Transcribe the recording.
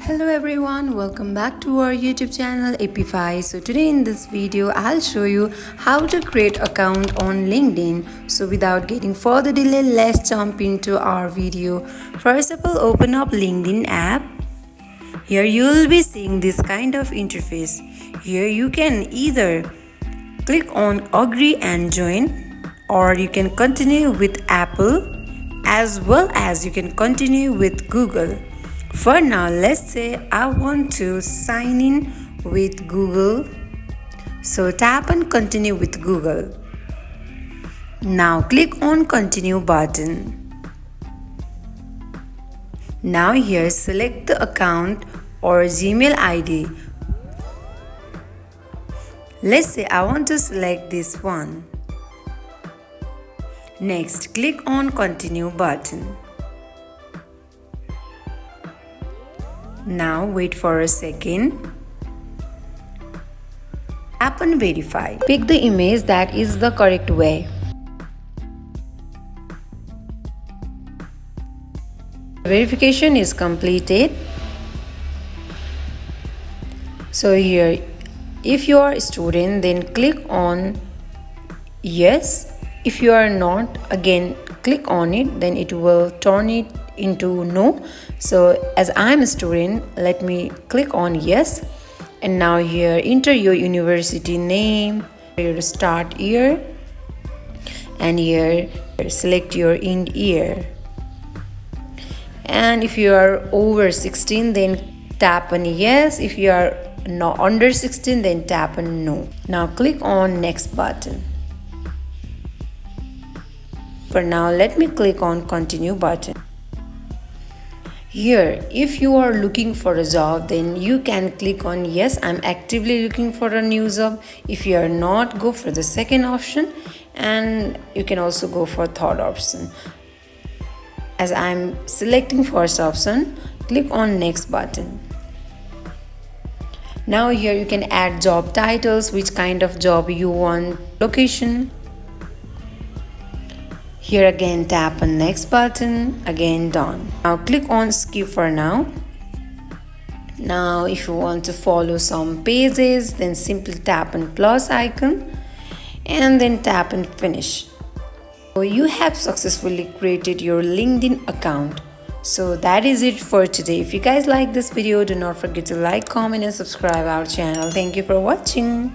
Hello everyone, welcome back to our YouTube channel Appify. So today in this video I'll show you how to create account on LinkedIn. So without getting further delay, let's jump into our video. First of all, open up LinkedIn app. Here you will be seeing this kind of interface. Here you can either click on agree and join, or you can continue with Apple, as well as you can continue with Google. For now, let's say I want to sign in with Google. So tap on continue with Google. Now click on continue button. Now here select the account or Gmail ID. Let's say I want to select this one. Next, click on continue button. Now wait for a second. Tap on verify. Pick the image that is the correct way. Verification is completed. So here, if you are a student, then click on yes. If you are not, again click on it, then it will turn it into no. So as I'm a student, let me click on yes. And now here enter your university name, your start year, and here select your end year. And if you are over 16, then tap on yes. If you are not under 16, then tap on no. Now click on next button. For now, let me click on continue button. Here, if you are looking for a job, then you can click on yes, I'm actively looking for a new job. If you are not, go for the second option, and you can also go for third option. As I'm selecting first option, click on next button. Now here you can add job titles, which kind of job you want, location. Here again tap on next button, again done. Now click on skip for now. Now if you want to follow some pages, then simply tap on plus icon and then tap on finish. So you have successfully created your LinkedIn account. So that is it for today. If you guys like this video, do not forget to like, comment and subscribe our channel. Thank you for watching.